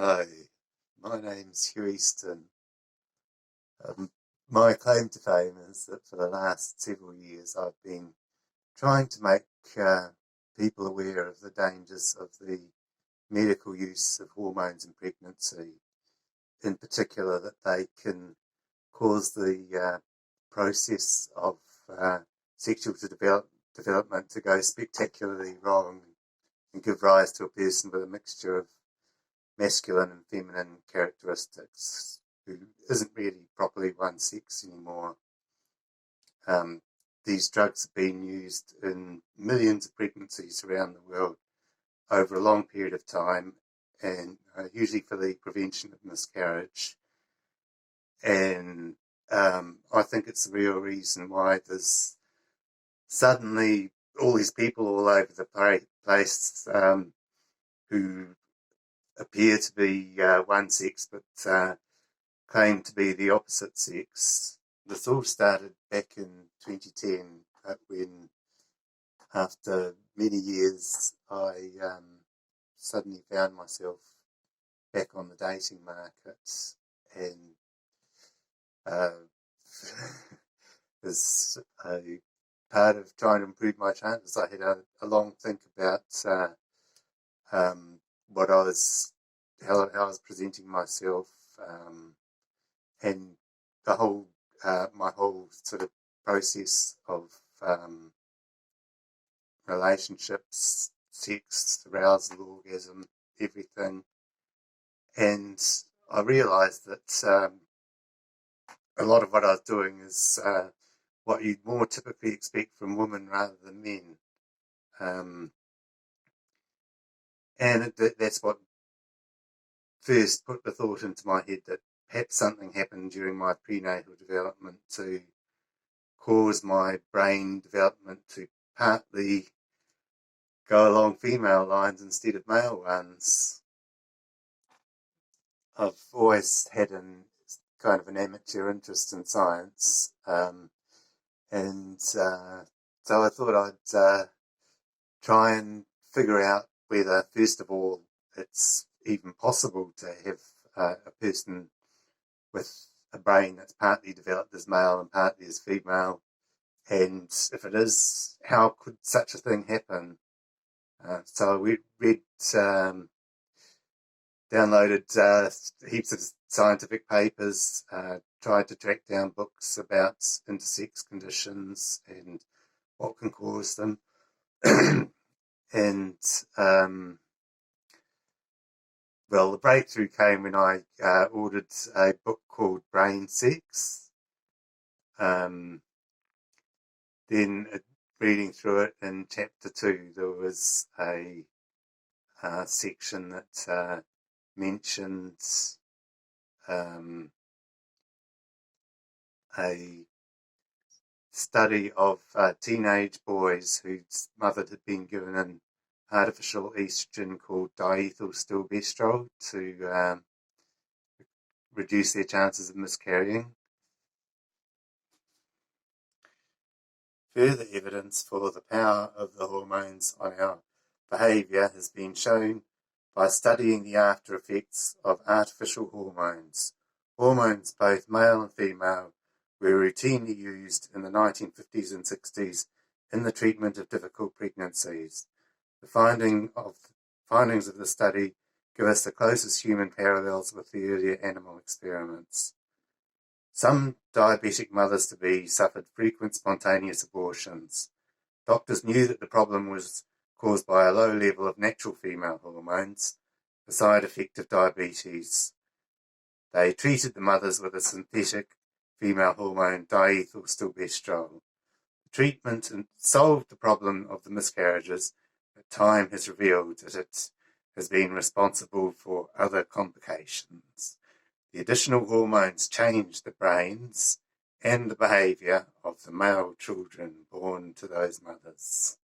Hello, my name's Hugh Easton. Um, my claim to fame is that for the last several years I've been trying to make uh, people aware of the dangers of the medical use of hormones in pregnancy, in particular that they can cause the process of uh, sexual development to go spectacularly wrong and give rise to a person with a mixture of masculine and feminine characteristics who isn't really properly one sex anymore. Um, these drugs have been used in millions of pregnancies around the world over a long period of time, and usually for the prevention of miscarriage. And I think it's the real reason why there's suddenly all these people all over the place who appear to be one sex but claim to be the opposite sex. This all started back in 2010 when, after many years, I suddenly found myself back on the dating market, and as a part of trying to improve my chances, I had a long think about what I was, how I was presenting myself, and the whole, my whole sort of process of relationships, sex, arousal, orgasm, everything. And I realised that a lot of what I was doing is what you'd more typically expect from women rather than men. And that's what first put the thought into my head that perhaps something happened during my prenatal development to cause my brain development to partly go along female lines instead of male ones. I've always had kind of an amateur interest in science, and so I thought I'd try and figure out whether, first of all, it's even possible to have a person with a brain that's partly developed as male and partly as female, and if it is, how could such a thing happen? So we read, downloaded heaps of scientific papers, tried to track down books about intersex conditions and what can cause them. And well, the breakthrough came when I ordered a book called Brain Sex. Then reading through it, in chapter 2, there was a section that mentioned a study of teenage boys whose mother had been given an artificial estrogen called Diethylstilbestrol to reduce their chances of miscarrying. Further evidence for the power of the hormones on our behaviour has been shown by studying the after effects of artificial hormones. Hormones, both male and female, were routinely used in the 1950s and 60s in the treatment of difficult pregnancies. The findings of the study give us the closest human parallels with the earlier animal experiments. Some diabetic mothers-to-be suffered frequent spontaneous abortions. Doctors knew that the problem was caused by a low level of natural female hormones, a side effect of diabetes. They treated the mothers with a synthetic female hormone, diethylstilbestrol. The treatment solved the problem of the miscarriages, but time has revealed that it has been responsible for other complications. The additional hormones change the brains and the behaviour of the male children born to those mothers.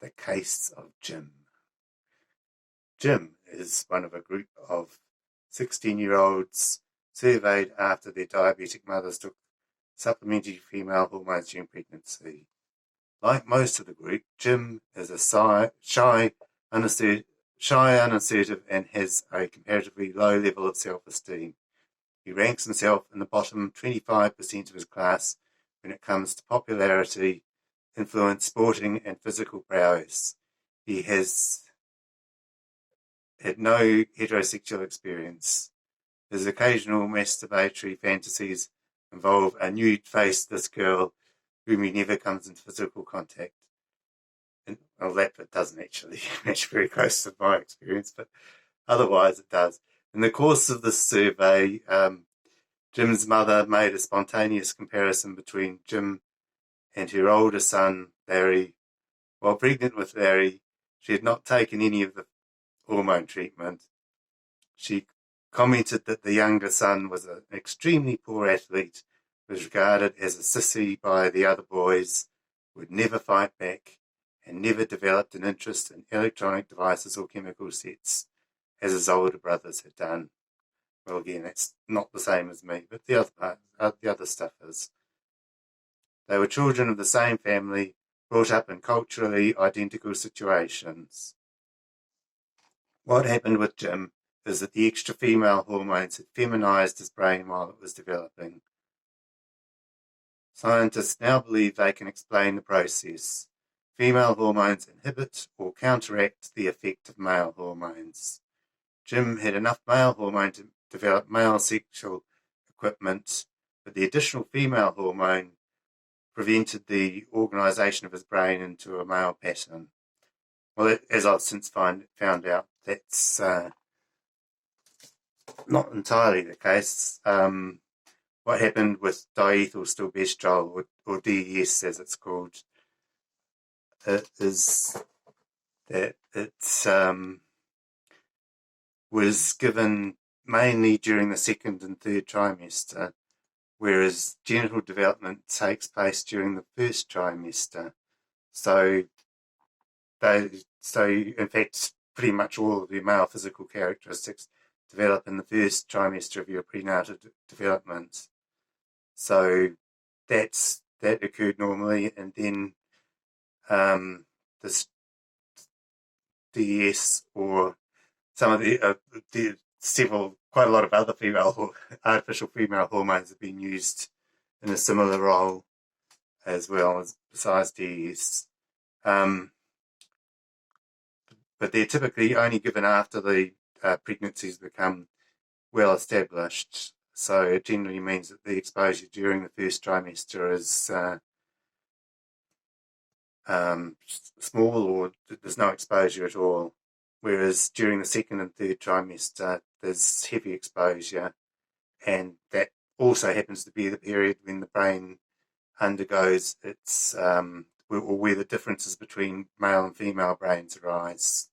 The case of Jim. Jim is one of a group of 16-year-olds surveyed after their diabetic mothers took supplementary female hormones during pregnancy. Like most of the group, Jim is a shy, shy, unassertive, and has a comparatively low level of self-esteem. He ranks himself in the bottom 25% of his class when it comes to popularity, influence, sporting, and physical prowess. He has had no heterosexual experience. His occasional masturbatory fantasies involve a nude-faced girl whom he never comes into physical contact. And, well, that bit doesn't actually match very close to my experience, but otherwise it does. In the course of this survey, Jim's mother made a spontaneous comparison between Jim and her older son, Larry. While pregnant with Larry, she had not taken any of the hormone treatment. She commented that the younger son was an extremely poor athlete, was regarded as a sissy by the other boys, would never fight back, and never developed an interest in electronic devices or chemical sets, as his older brothers had done. Well, again, that's not the same as me, but the other stuff is. They were children of the same family, brought up in culturally identical situations. What happened with Jim is that the extra female hormones had feminized his brain while it was developing. Scientists now believe they can explain the process. Female hormones inhibit or counteract the effect of male hormones. Jim had enough male hormone to develop male sexual equipment, but the additional female hormone prevented the organization of his brain into a male pattern. Well, as I've since found out, that's not entirely the case. What happened with diethylstilbestrol, or DES as it's called, is that it was given mainly during the second and third trimester, whereas genital development takes place during the first trimester. So in fact, pretty much all of the male physical characteristics develop in the first trimester of your prenatal development. So that occurred normally, and then this DS or some of the quite a lot of other artificial female hormones have been used in a similar role as well as besides DS. But they're typically only given after the pregnancies become well established. So it generally means that the exposure during the first trimester is small, or there's no exposure at all. Whereas during the second and third trimester, there's heavy exposure, and that also happens to be the period when the brain undergoes its, or where the differences between male and female brains arise.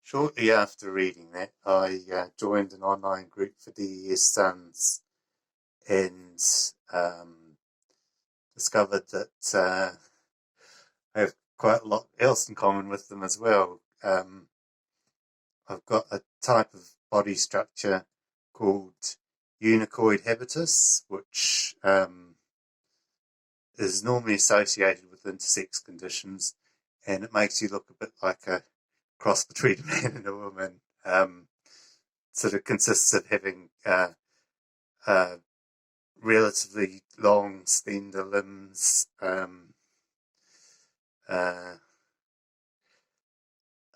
Shortly after reading that, I joined an online group for DES sons, and discovered that I have quite a lot else in common with them as well. I've got a type of body structure called unicoid habitus, which is normally associated with intersex conditions, and it makes you look a bit like a cross between a man and a woman. Sort of consists of having relatively long, slender limbs, a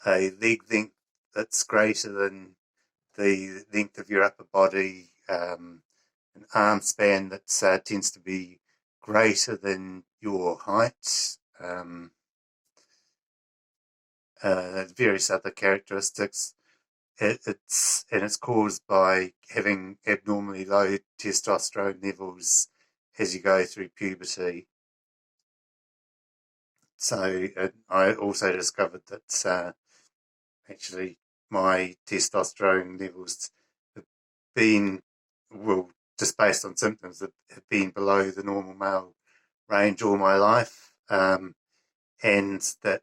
leg length that's greater than the length of your upper body, an arm span that tends to be greater than your height, various other characteristics. It's caused by having abnormally low testosterone levels as you go through puberty. So I also discovered that actually my testosterone levels have been, well, just based on symptoms, that have been below the normal male range all my life, and that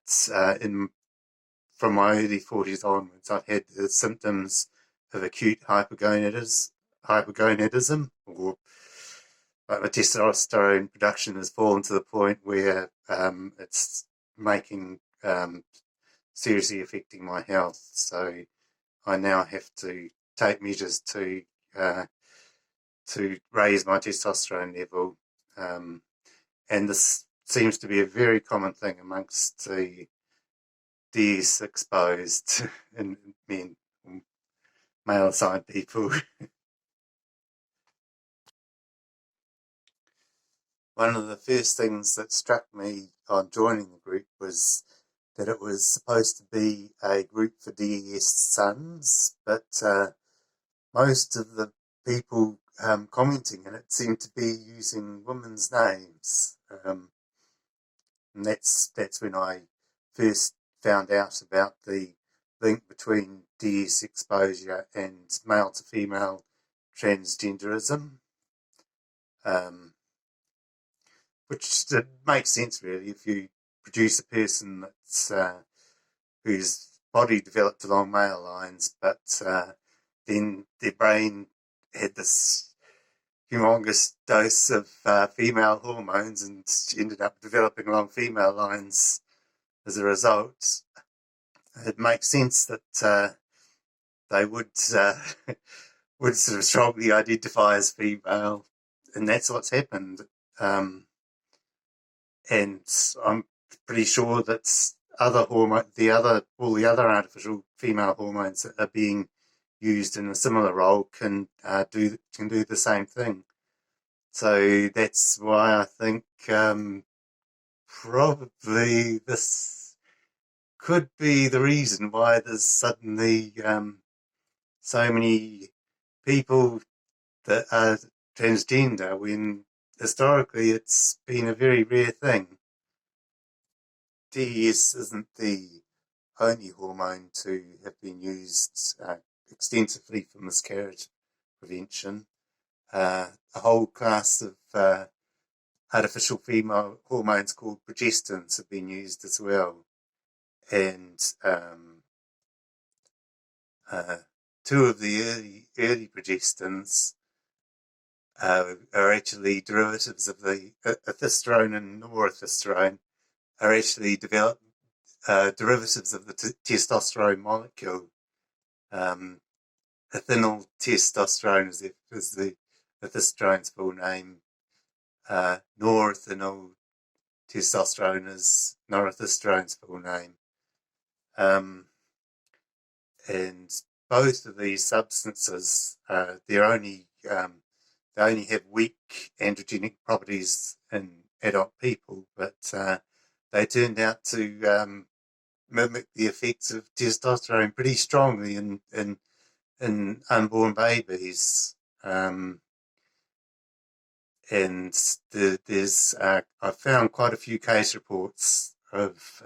from my early 40s onwards, I've had the symptoms of acute hypogonadism, or like my testosterone production has fallen to the point where it's making seriously affecting my health. So I now have to take measures to raise my testosterone level, and this seems to be a very common thing amongst the exposed in men, male-assigned people. One of the first things that struck me on joining the group was that it was supposed to be a group for DES sons, but most of the people commenting in it seemed to be using women's names. And that's when I first found out about the link between DS exposure and male to female transgenderism, which makes sense really. If you produce a person that's whose body developed along male lines, but then their brain had this humongous dose of female hormones and ended up developing along female lines as a result, it makes sense that they would would sort of strongly identify as female, and that's what's happened. And I'm pretty sure that all the other artificial female hormones that are being used in a similar role can do the same thing. So that's why I think probably this could be the reason why there's suddenly so many people that are transgender when historically it's been a very rare thing. DES isn't the only hormone to have been used extensively for miscarriage prevention. A whole class of artificial female hormones called progestins have been used as well. And two of the early progestins are actually derivatives of the ethisterone and norethistone are actually derivatives of the testosterone molecule. Ethinyl testosterone is the ethisterone's full name. Norethinyl testosterone is norethisterone's full name. And both of these substances, they only have weak androgenic properties in adult people, but they turned out to mimic the effects of testosterone pretty strongly in unborn babies. And there's I found quite a few case reports of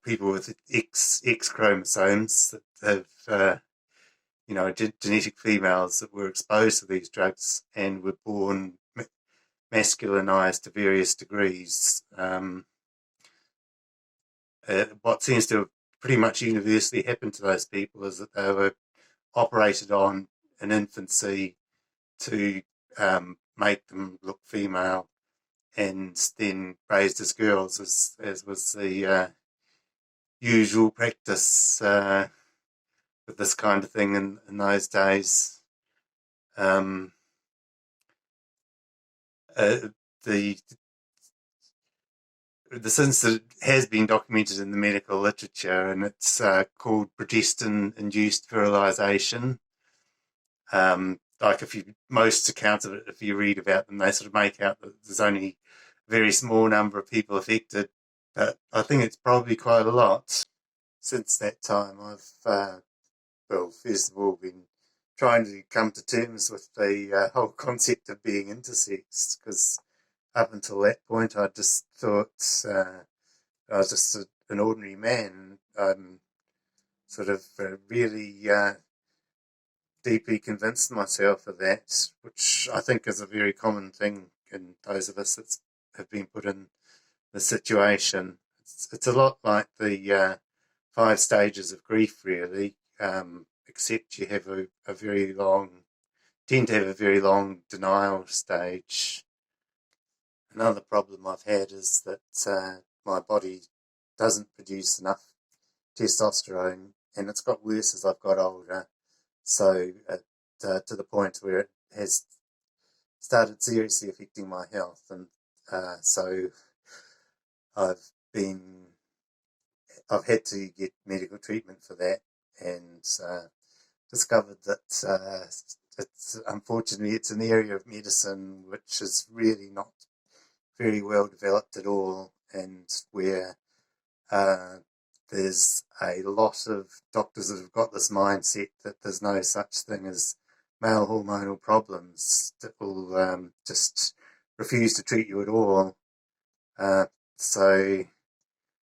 people with X chromosomes that have genetic females that were exposed to these drugs and were born masculinized to various degrees. What seems to have pretty much universally happened to those people is that they were operated on in infancy to make them look female and then raised as girls, as was the usual practice with this kind of thing in those days. This incident has been documented in the medical literature, and it's called progestin-induced virilization. Like most accounts of it, if you read about them, they sort of make out that there's only a very small number of people affected, but I think it's probably quite a lot. Since that time, I've, first of all, been trying to come to terms with the whole concept of being intersex, because up until that point, I just thought I was just an ordinary man. I'm sort of really deeply convinced myself of that, which I think is a very common thing in those of us that have been put in the situation. It's a lot like the 5 stages of grief, really, except you have tend to have a very long denial stage. Another problem I've had is that my body doesn't produce enough testosterone, and it's got worse as I've got older. So to the point where it has started seriously affecting my health, and so I've been I've had to get medical treatment for that, and discovered that it's unfortunately it's an area of medicine which is really not very well developed at all, and where there's a lot of doctors that have got this mindset that there's no such thing as male hormonal problems, that will just refuse to treat you at all. So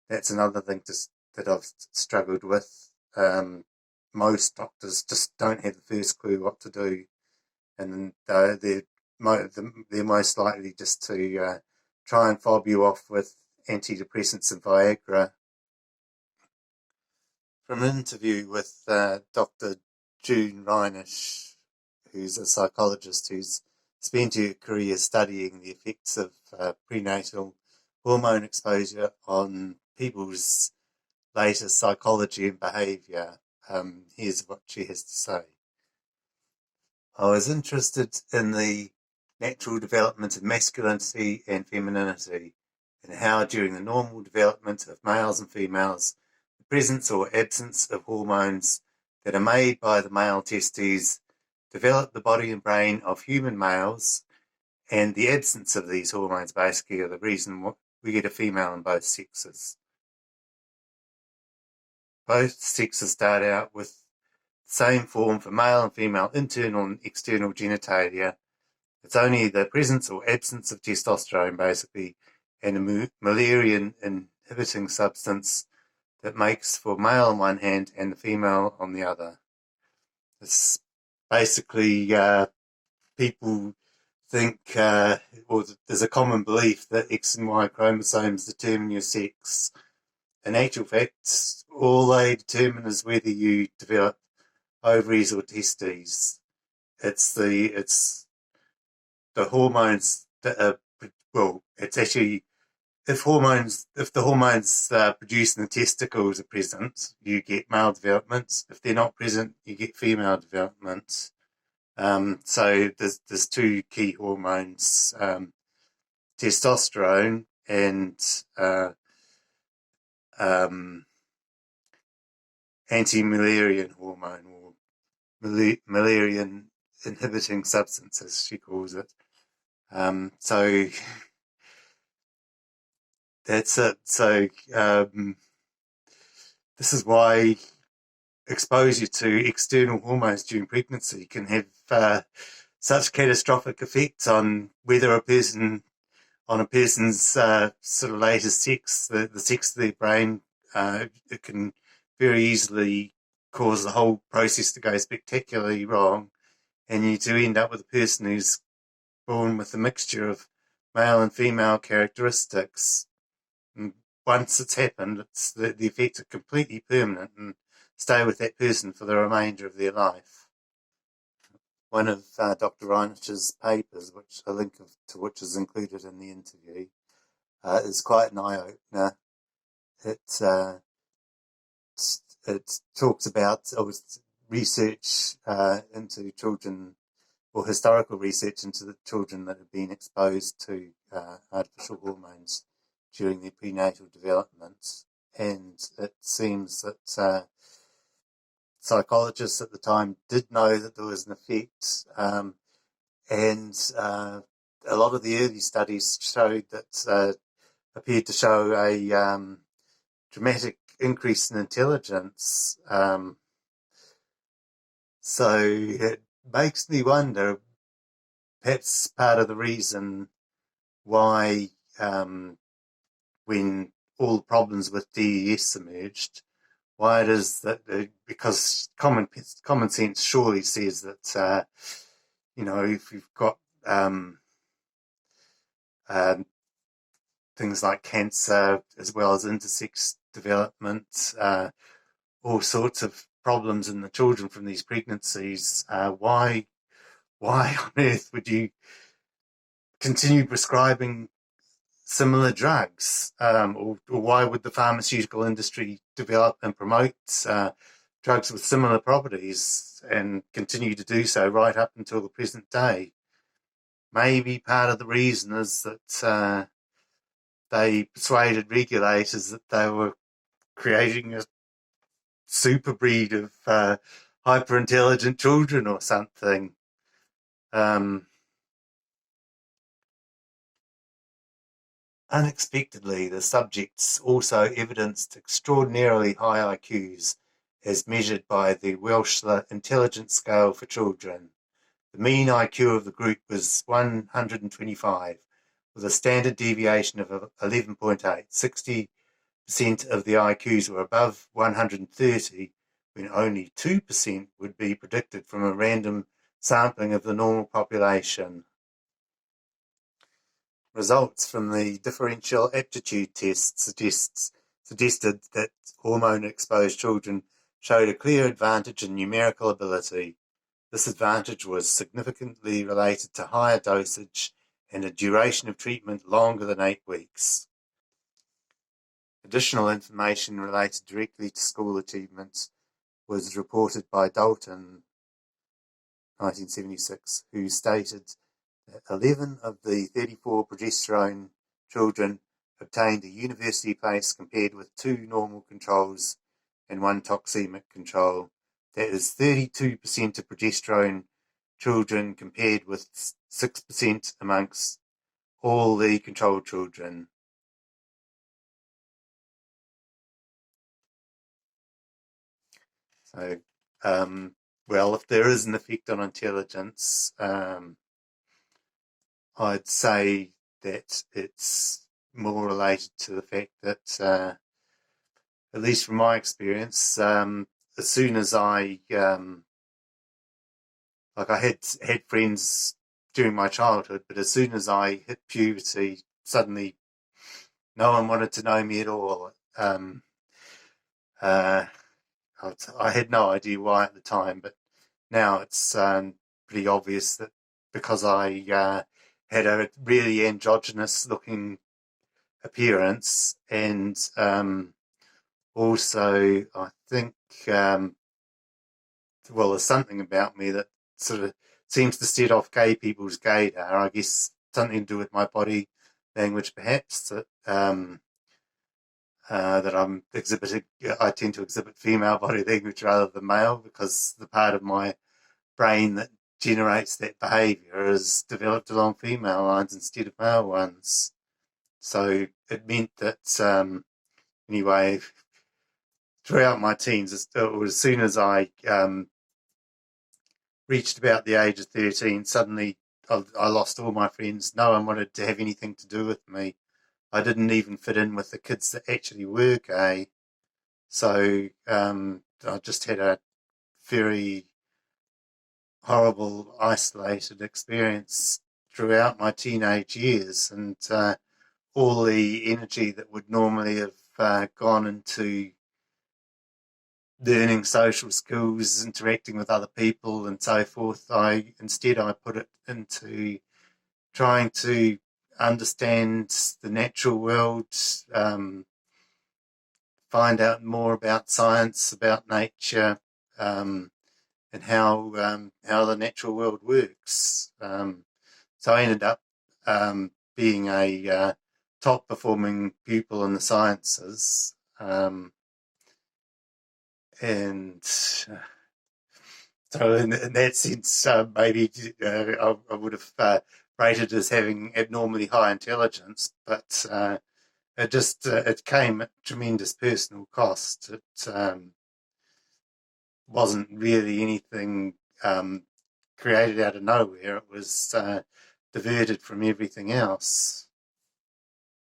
that's another thing that I've struggled with. Most doctors just don't have the first clue what to do, and they're most likely just to try and fob you off with antidepressants and Viagra. From an interview with Dr. June Reinisch, who's a psychologist who's spent her career studying the effects of prenatal hormone exposure on people's later psychology and behaviour. Here's what she has to say. I was interested in the natural development of masculinity and femininity, and how during the normal development of males and females, the presence or absence of hormones that are made by the male testes develop the body and brain of human males, and the absence of these hormones basically are the reason we get a female in both sexes. Both sexes start out with the same form for male and female internal and external genitalia. It's only the presence or absence of testosterone, basically, and a Müllerian inhibiting substance that makes for male on one hand and the female on the other. It's basically people think, or there's a common belief that X and Y chromosomes determine your sex. In actual fact, all they determine is whether you develop ovaries or testes. It's the hormones that are, well, it's actually, if the hormones produced in the testicles are present, you get male development. If they're not present, you get female development. So there's two key hormones, testosterone and anti-Müllerian hormone, or Müllerian inhibiting substance, as she calls it. So that's it. So this is why exposure to external hormones during pregnancy can have such catastrophic effects on whether a person's sort of later sex, the sex of their brain. It can very easily cause the whole process to go spectacularly wrong, and you do end up with a person who's born with a mixture of male and female characteristics. And once it's happened, it's the effects are completely permanent and stay with that person for the remainder of their life. One of Dr. Reinisch's papers, which a link to which is included in the interview, is quite an eye-opener. It talks about research into children, or historical research into the children that have been exposed to artificial hormones during their prenatal development, and it seems that psychologists at the time did know that there was an effect, and a lot of the early studies showed that appeared to show a dramatic increase in intelligence. So it makes me wonder, perhaps part of the reason why when all the problems with DES emerged, why it is that, because common sense surely says that, if you've got things like cancer as well as intersex development, all sorts of problems in the children from these pregnancies, why on earth would you continue prescribing similar drugs? Or why would the pharmaceutical industry develop and promote drugs with similar properties and continue to do so right up until the present day? Maybe part of the reason is that they persuaded regulators that they were creating a super breed of hyper intelligent children or something. Unexpectedly, the subjects also evidenced extraordinarily high IQs as measured by the Welshler Intelligence Scale for Children. The mean IQ of the group was 125, with a standard deviation of 11.8. 60% of the IQs were above 130, when only 2% would be predicted from a random sampling of the normal population. Results from the differential aptitude test suggested that hormone-exposed children showed a clear advantage in numerical ability. This advantage was significantly related to higher dosage and a duration of treatment longer than 8 weeks. Additional information related directly to school achievements was reported by Dalton, 1976, who stated that 11 of the 34 progesterone children obtained a university place compared with 2 normal controls and 1 toxemic control. That is 32% of progesterone children compared with 6% amongst all the control children. So, well, if there is an effect on intelligence, I'd say that it's more related to the fact that, at least from my experience, as soon as I had friends during my childhood, but as soon as I hit puberty, suddenly no one wanted to know me at all. I had no idea why at the time, but now it's pretty obvious that because I had a really androgynous looking appearance, and also I think there's something about me that sort of seems to set off gay people's gaydar. I guess something to do with my body language, perhaps, that I tend to exhibit female body language rather than male, because the part of my brain that generates that behaviour is developed along female lines instead of male ones. So it meant that, anyway, throughout my teens, as soon as I reached about the age of 13, suddenly I lost all my friends. No one wanted to have anything to do with me. I didn't even fit in with the kids that actually were gay. So I just had a very horrible, isolated experience throughout my teenage years, and all the energy that would normally have gone into learning social skills, interacting with other people and so forth, I put it into trying to understand the natural world, find out more about science, about nature, and how the natural world works. So I ended up being a top performing pupil in the sciences, and so in that sense, maybe I would have rated as having abnormally high intelligence, but it came at tremendous personal cost. It wasn't really anything created out of nowhere. It was diverted from everything else.